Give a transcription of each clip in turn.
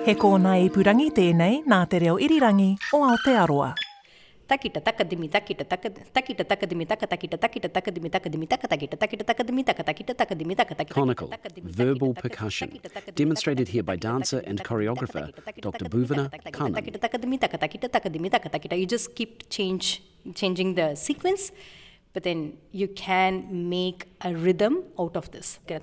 He kōna e purangi tēnei nā te reo irirangi o Aotearoa. Takita takadimi takita takita takadimi takita takita takadimi takadimi takita takita takadimi takita takadimi takita. Conical, verbal percussion, demonstrated here by dancer and choreographer Dr. Bhuvana Kannan. You just keep changing the sequence, but then you can make a rhythm out of this. So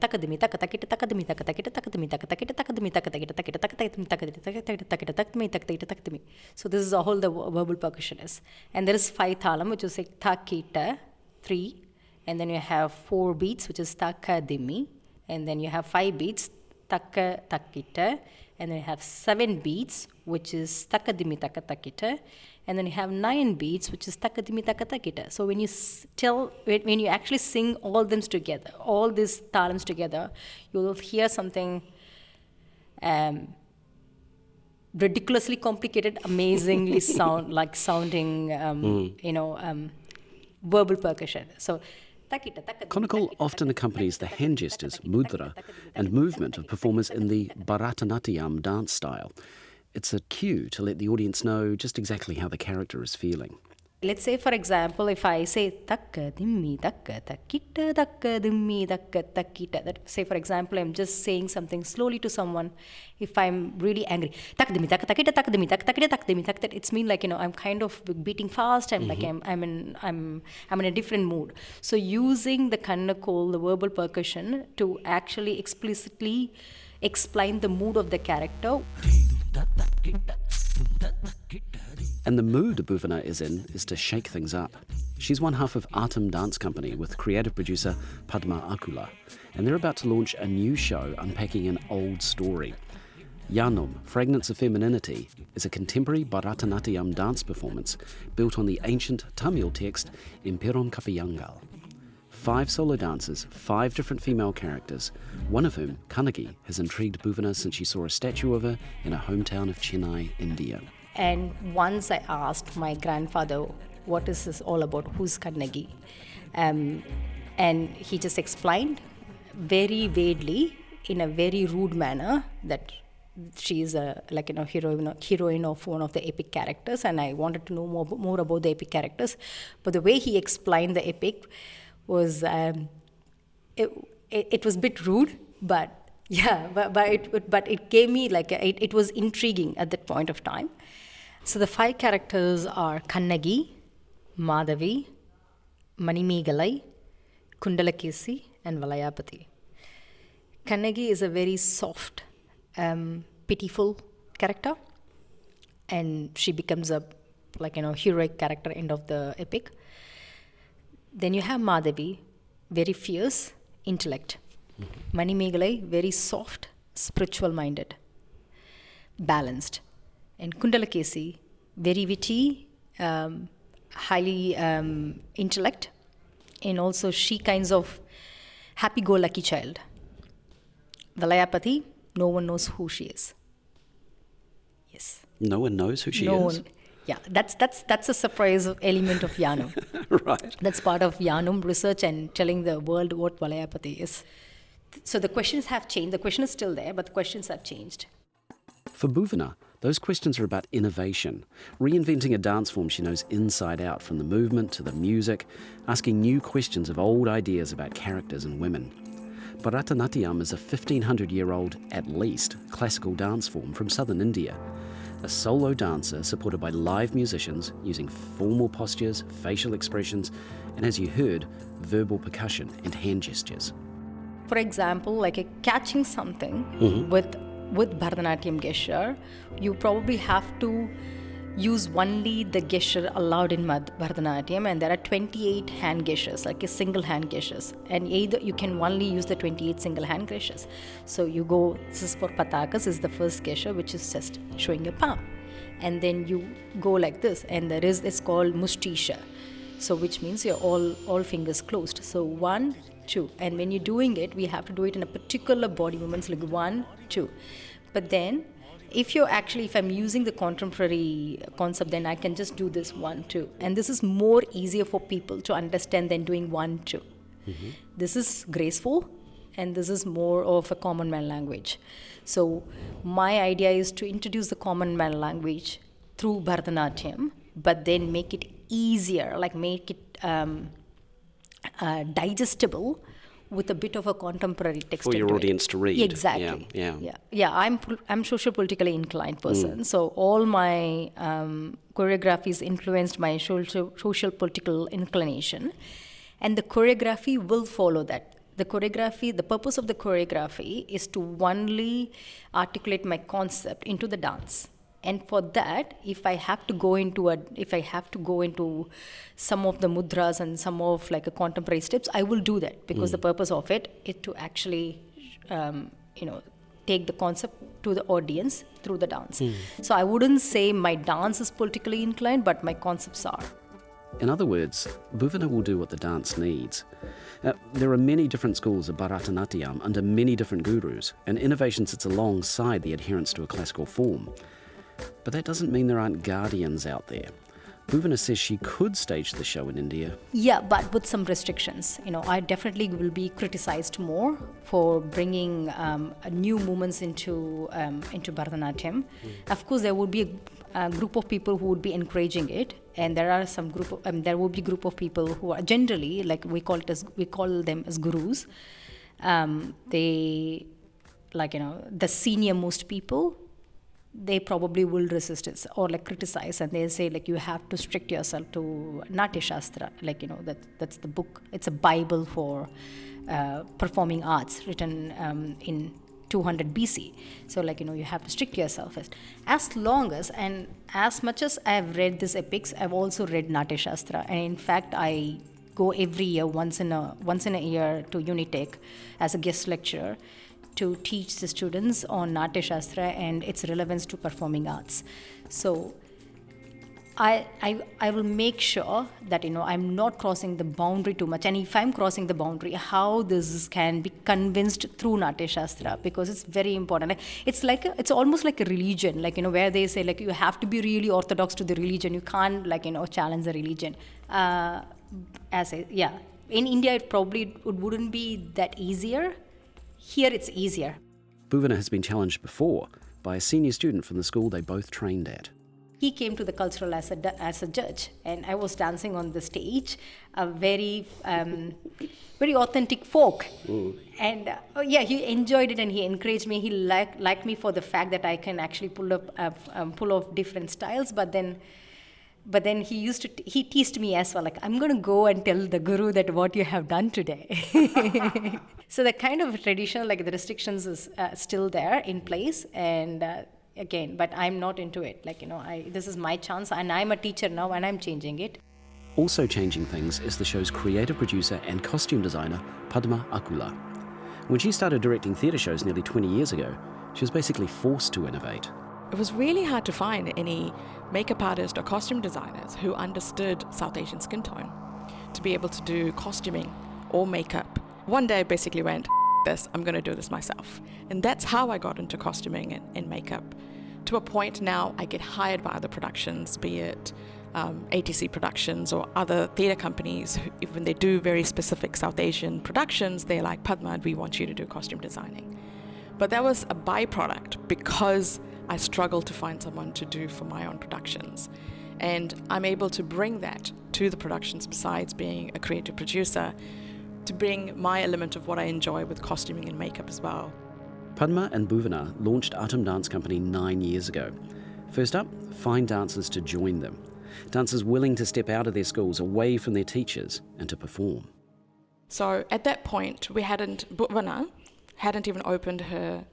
this is all the verbal percussion is. And there is 5 thalam, which is like takita, 3, and then you have 4 beats, which is takadimi, and then you have 5 beats, taka takita, and then you have 7 beats, which is takadimi takita, and then you have 9 beats, which is takadimi takita. So when you actually sing all them together, all these talams together, you'll hear something ridiculously complicated, amazingly sounding, verbal percussion. So Conical often accompanies the hand gestures, mudra, and movement of performers in the Bharatanatyam dance style. It's a cue to let the audience know just exactly how the character is feeling. Let's say, for example, if I say takka dimmi takka takita takka dimmi takka takita, that say, for example, I'm just saying something slowly to someone. If I'm really angry, takka dimmi takka takita takka dimmi takka takita takka dimmi takka, it's mean like, I'm kind of beating fast. I'm like I'm in a different mood. So using the kannakol, the verbal percussion, to actually explicitly explain the mood of the character. And the mood Bhuvana is in is to shake things up. She's one half of Artham Dance Company with creative producer Padma Akula, and they're about to launch a new show unpacking an old story. Yānum, Fragments of Femininity, is a contemporary Bharatanatyam dance performance built on the ancient Tamil text Imperon Kapiyangal. 5 solo dancers, 5 different female characters, one of whom, Kannagi, has intrigued Bhuvana since she saw a statue of her in her hometown of Chennai, India. And once I asked my grandfather, what is this all about? Who's Kannagi? And he just explained very vaguely, in a very rude manner, that she is a heroine of one of the epic characters, and I wanted to know more about the epic characters. But the way he explained the epic was it was a bit rude, but it gave me it was intriguing at that point of time. So the 5 characters are Kannagi, Madhavi, Manimegalai, Kundalakesi, and Valayapati. Kannagi is a very soft, pitiful character, and she becomes a heroic character end of the epic. Then you have Madhavi, very fierce, intellect. Manimegalai, very soft, spiritual-minded, balanced. And Kundalakesi, very witty, highly intellect, and also she kinds of happy-go-lucky child. Valayapati, no one knows who she is. Yes. No one knows who she is? No one. Yeah, that's a surprise element of Yānum. Right. That's part of Yānum research and telling the world what Valayapati is. So the questions have changed. The question is still there, but the questions have changed. For Bhuvana, those questions are about innovation, reinventing a dance form she knows inside out, from the movement to the music, asking new questions of old ideas about characters and women. Bharatanatyam is a 1,500-year-old, at least, classical dance form from southern India. A solo dancer supported by live musicians using formal postures, facial expressions, and as you heard, verbal percussion and hand gestures. For example, catching something with Bharatanatyam gesture, you probably have to use only the gesture allowed in Bharatanatyam, and there are 28 hand gestures, like a single hand gestures, and either you can only use the 28 single hand gestures. So you go, this is for Patakas, is the first gesture, which is just showing your palm, and then you go like this, and it's called Mustisha, so which means you're all fingers closed. So 1, 2, and when you're doing it, we have to do it in a particular body movements, like 1, 2, but then if I'm using the contemporary concept, then I can just do this 1, 2. And this is more easier for people to understand than doing 1, 2. This is graceful, and this is more of a common man language. So my idea is to introduce the common man language through Bharatanatyam, but then make it easier, like make it digestible with a bit of a contemporary text For your into audience it. to read. Exactly. Yeah. I'm social politically inclined person, so all my choreographies influenced my social political inclination, and the choreography will follow that. The purpose of the choreography is to only articulate my concept into the dance. And for that, if I have to go into some of the mudras and some of like a contemporary steps, I will do that, because the purpose of it is to actually, take the concept to the audience through the dance. So I wouldn't say my dance is politically inclined, but my concepts are. In other words, Bhuvana will do what the dance needs. There are many different schools of Bharatanatyam under many different gurus, and innovation sits alongside the adherence to a classical form. But that doesn't mean there aren't guardians out there. Bhuvana says she could stage the show in India. Yeah, but with some restrictions. I definitely will be criticized more for bringing new movements into Bharatanatyam. Of course, there would be a group of people who would be encouraging it, and there are some there will be group of people who are generally, like we call them as gurus. They, the senior most people, they probably will resist it or criticize, and they'll say you have to restrict yourself to Natya Shastra, that's the book. It's a Bible for performing arts, written in 200 BC. So you have to restrict yourself. As long as, and as much as I've read these epics, I've also read Natya Shastra, and in fact I go every year, once in a year, to Unitech as a guest lecturer to teach the students on Natya Shastra and its relevance to performing arts. So I will make sure that I'm not crossing the boundary too much, and if I'm crossing the boundary, how this can be convinced through Natya Shastra, because it's very important. It's almost like a religion, where they say you have to be really orthodox to the religion. You can't challenge the religion. In India it probably wouldn't be that easier. Here it's easier. Bhuvana has been challenged before by a senior student from the school they both trained at. He came to the cultural as a judge, and I was dancing on the stage, a very authentic folk. And he enjoyed it, and he encouraged me. He liked me for the fact that I can actually pull off different styles. But then he teased me as well, I'm going to go and tell the guru that what you have done today. So the kind of traditional, the restrictions is still there in place, and again, but I'm not into it. This is my chance, and I'm a teacher now, and I'm changing it. Also changing things is the show's creative producer and costume designer, Padma Akula. When she started directing theatre shows nearly 20 years ago, she was basically forced to innovate. It was really hard to find any makeup artists or costume designers who understood South Asian skin tone to be able to do costuming or makeup. One day I basically went, this, I'm going to do this myself. And that's how I got into costuming and makeup. To a point now I get hired by other productions, be it ATC Productions or other theatre companies. When they do very specific South Asian productions, they're like, Padma, we want you to do costume designing. But that was a byproduct because I struggled to find someone to do for my own productions. And I'm able to bring that to the productions, besides being a creative producer, to bring my element of what I enjoy with costuming and makeup as well. Padma and Bhuvana launched Artham Dance Company 9 years ago. First up, find dancers to join them. Dancers willing to step out of their schools, away from their teachers, and to perform. So at that point, Bhuvana hadn't even opened her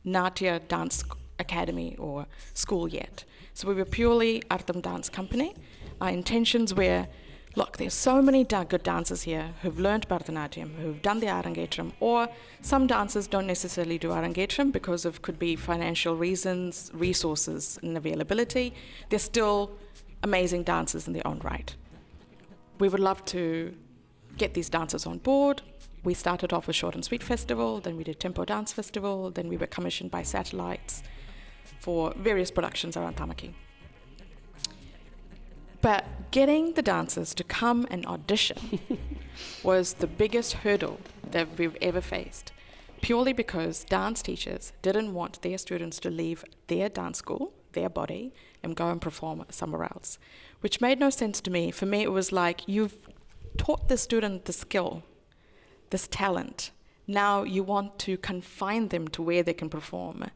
Natya Dance Academy or school yet. So we were purely Artham Dance Company. Our intentions were, look, there's so many good dancers here who've learned Bharatanatyam, who've done the Arangetram, or some dancers don't necessarily do Arangetram because of could be financial reasons, resources and availability. They're still amazing dancers in their own right. We would love to get these dancers on board. We started off with Short and Sweet Festival, then we did Tempo Dance Festival, then we were commissioned by satellites for various productions around Tamaki. But getting the dancers to come and audition was the biggest hurdle that we've ever faced. purely because dance teachers didn't want their students to leave their dance school, their body, and go and perform somewhere else, which made no sense to me. For me, it was like, you've taught the student the skill, this talent. Now you want to confine them to where they can perform.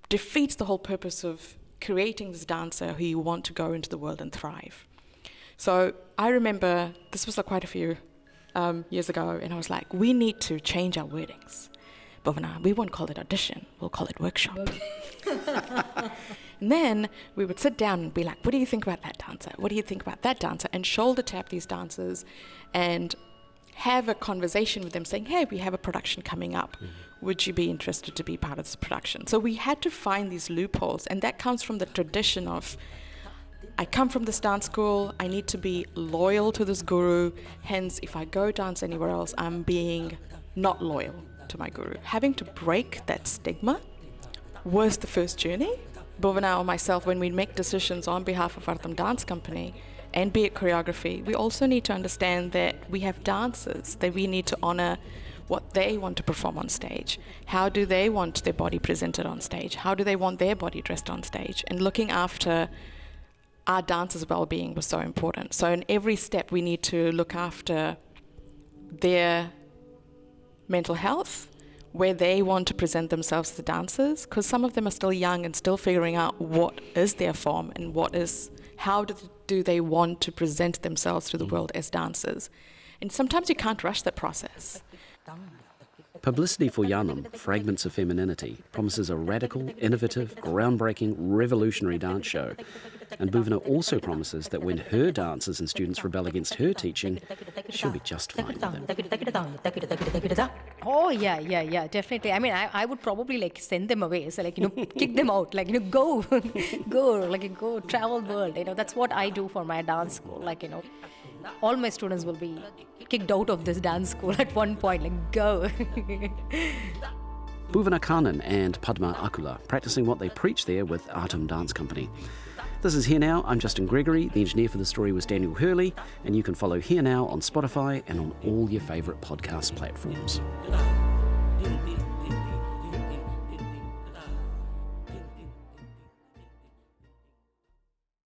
Defeats the whole purpose of creating this dancer who you want to go into the world and thrive. So I remember, this was quite a few years ago, and I was like, we need to change our wordings. Bhuvana, we won't call it audition, we'll call it workshop. And then we would sit down and be like, what do you think about that dancer? What do you think about that dancer? And shoulder tap these dancers and have a conversation with them saying, hey, we have a production coming up. Would you be interested to be part of this production? So we had to find these loopholes, and that comes from the tradition of, I come from this dance school, I need to be loyal to this guru, hence if I go dance anywhere else, I'm being not loyal to my guru. Having to break that stigma was the first journey. Bhuvana or myself, when we make decisions on behalf of Artham Dance Company, and be it choreography, we also need to understand that we have dancers, that we need to honor what they want to perform on stage. How do they want their body presented on stage? How do they want their body dressed on stage? And looking after our dancers' well-being was so important. So in every step, we need to look after their mental health, where they want to present themselves as dancers, because some of them are still young and still figuring out what is their form and how do they want to present themselves to the world as dancers. And sometimes you can't rush that process. Publicity for Yānum, Fragments of Femininity, promises a radical, innovative, groundbreaking, revolutionary dance show. And Bhuvana also promises that when her dancers and students rebel against her teaching, she'll be just fine with them. Oh, yeah, definitely. I mean, I would probably send them away. So kick them out. Go, go travel the world. That's what I do for my dance school. All my students will be kicked out of this dance school at one point. Go. Bhuvana Kanan and Padma Akula practicing what they preach there with Artham Dance Company. This is Here Now. I'm Justin Gregory. The engineer for the story was Daniel Hurley, and you can follow Here Now on Spotify and on all your favourite podcast platforms.